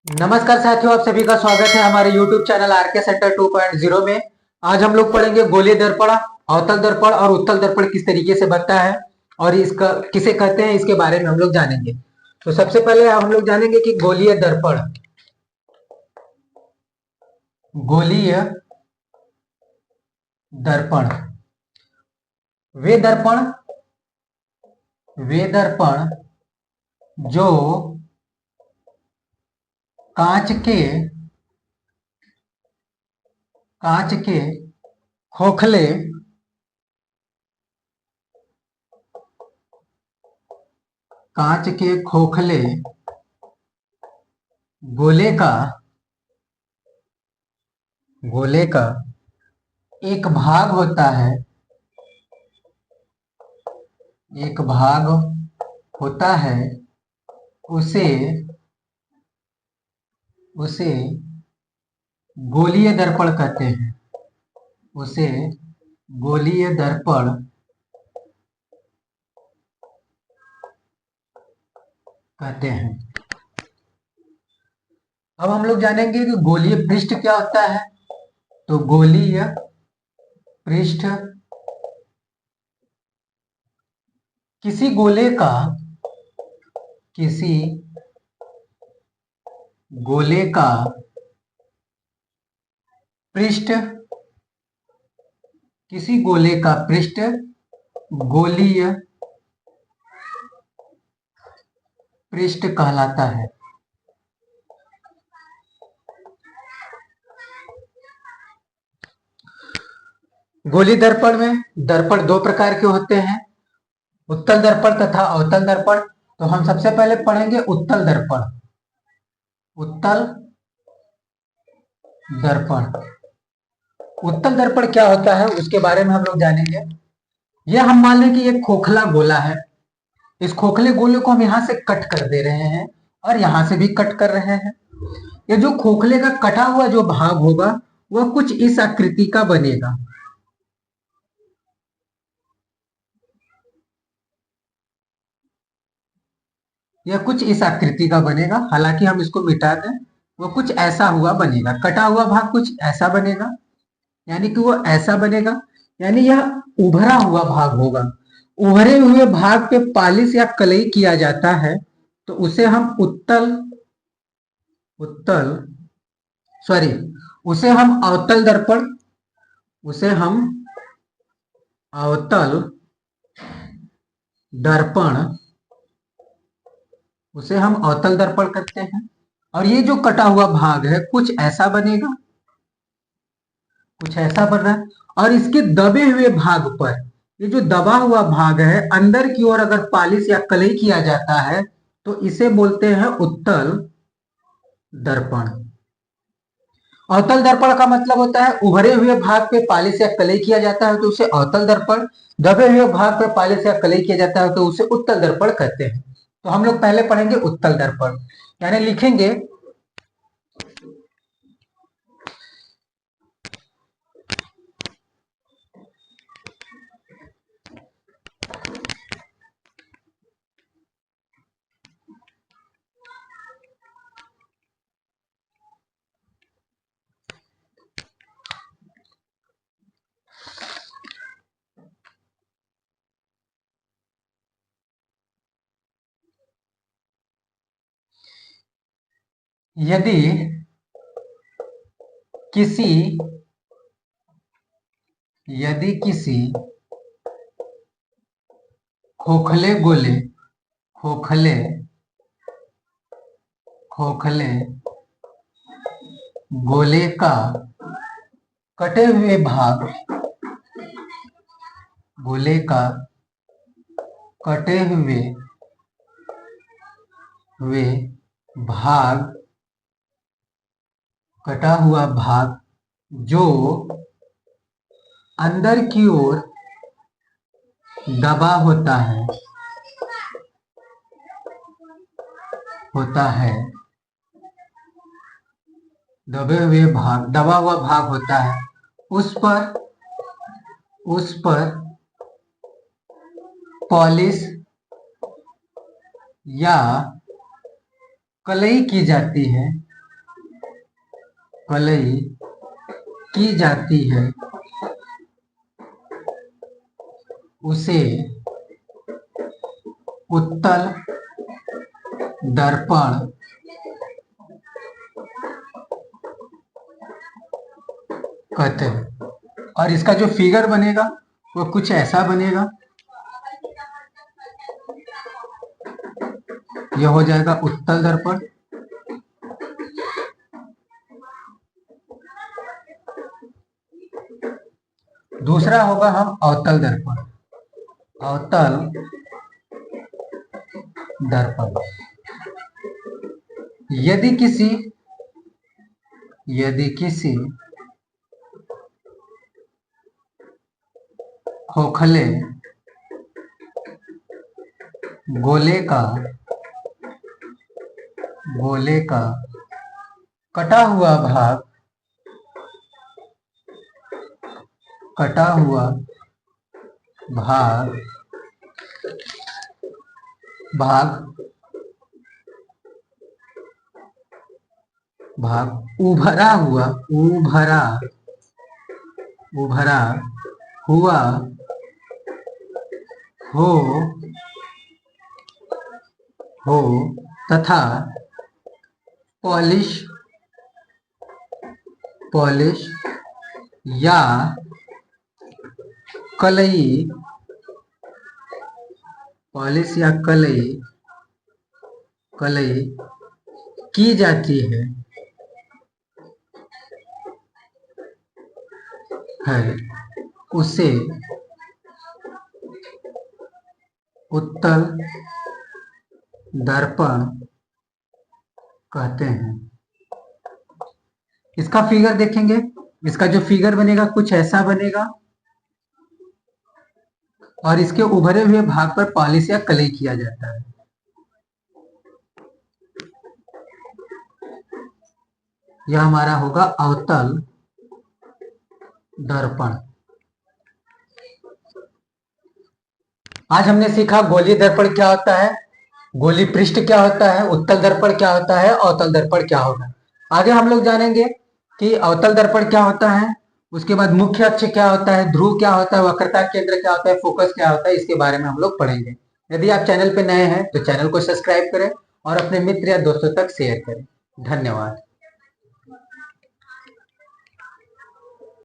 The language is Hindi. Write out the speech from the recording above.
नमस्कार साथियों, आप सभी का स्वागत है हमारे YouTube चैनल आरके सेंटर 2.0 में। आज हम लोग पढ़ेंगे गोलीय दर्पण, अवतल दर्पण और उत्तल दर्पण किस तरीके से बनता है और इसका किसे कहते हैं, इसके बारे में हम लोग जानेंगे। तो सबसे पहले हम लोग जानेंगे कि गोलीय दर्पण, गोलीय दर्पण वे दर्पण जो कांच के खोखले गोले का एक भाग होता है, उसे गोलीय दर्पण कहते हैं। उसे गोलीय दर्पण कहते हैं। अब हम लोग जानेंगे कि गोलीय पृष्ठ क्या होता है। तो गोलीय पृष्ठ किसी गोले का पृष्ठ गोलीय पृष्ठ कहलाता है। गोलीय दर्पण में दर्पण दो प्रकार के होते हैं, उत्तल दर्पण तथा अवतल दर्पण। तो हम सबसे पहले पढ़ेंगे उत्तल दर्पण। उत्तल दर्पण क्या होता है उसके बारे में हम लोग जानेंगे। यह हम मान लें कि एक खोखला गोला है। इस खोखले गोले को हम यहां से कट कर दे रहे हैं और यहां से भी कट कर रहे हैं। ये जो खोखले का कटा हुआ जो भाग होगा वह कुछ इस आकृति का बनेगा। यह कुछ इस आकृति का बनेगा, हालांकि हम इसको मिटा दें, वो कुछ ऐसा हुआ बनेगा। कटा हुआ भाग कुछ ऐसा बनेगा, यानी कि वो ऐसा बनेगा, यानी यह उभरा हुआ भाग होगा। उभरे हुए भाग पे पालिश या कलई किया जाता है तो उसे हम उसे हम अवतल दर्पण करते हैं। और ये जो कटा हुआ भाग है कुछ ऐसा बनेगा, कुछ ऐसा बन रहा है। और इसके दबे हुए भाग पर, ये जो दबा हुआ भाग है, अंदर की ओर अगर पालिश या कलई किया जाता है तो इसे बोलते हैं उत्तल दर्पण। अवतल दर्पण का मतलब होता है उभरे हुए भाग पे पालिश या कलई किया जाता है तो उसे अवतल दर्पण, दबे हुए भाग पे पालिश या कलई किया जाता है तो उसे उत्तल दर्पण कहते हैं। तो हम लोग पहले पढ़ेंगे उत्तल दर्पण, यानी लिखेंगे यदि किसी खोखले गोले का कटे हुए भाग कटा हुआ भाग जो अंदर की ओर दबा होता है, दबा हुआ भाग होता है, उस पर पॉलिश या कलई की जाती है कलई की जाती है उसे उत्तल दर्पण कहते हैं। और इसका जो फिगर बनेगा वो कुछ ऐसा बनेगा, यह हो जाएगा उत्तल दर्पण। दूसरा होगा हम अवतल दर्पण। अवतल दर्पण यदि किसी खोखले गोले का कटा हुआ भाग उभरा हुआ हो तथा पॉलिश या कलई की जाती है उसे उत्तल दर्पण कहते हैं। इसका फिगर देखेंगे, इसका जो फिगर बनेगा कुछ ऐसा बनेगा और इसके उभरे हुए भाग पर पॉलिश या कलई किया जाता है। यह हमारा होगा अवतल दर्पण। आज हमने सीखा गोलीय दर्पण क्या होता है, गोलीय पृष्ठ क्या होता है, उत्तल दर्पण क्या होता है, अवतल दर्पण क्या होगा। आगे हम लोग जानेंगे कि अवतल दर्पण क्या होता है, उसके बाद मुख्य अक्ष क्या होता है, ध्रुव क्या होता है, वक्रता केंद्र क्या होता है, फोकस क्या होता है, इसके बारे में हम लोग पढ़ेंगे। यदि आप चैनल पे नए हैं तो चैनल को सब्सक्राइब करें और अपने मित्र या दोस्तों तक शेयर करें। धन्यवाद।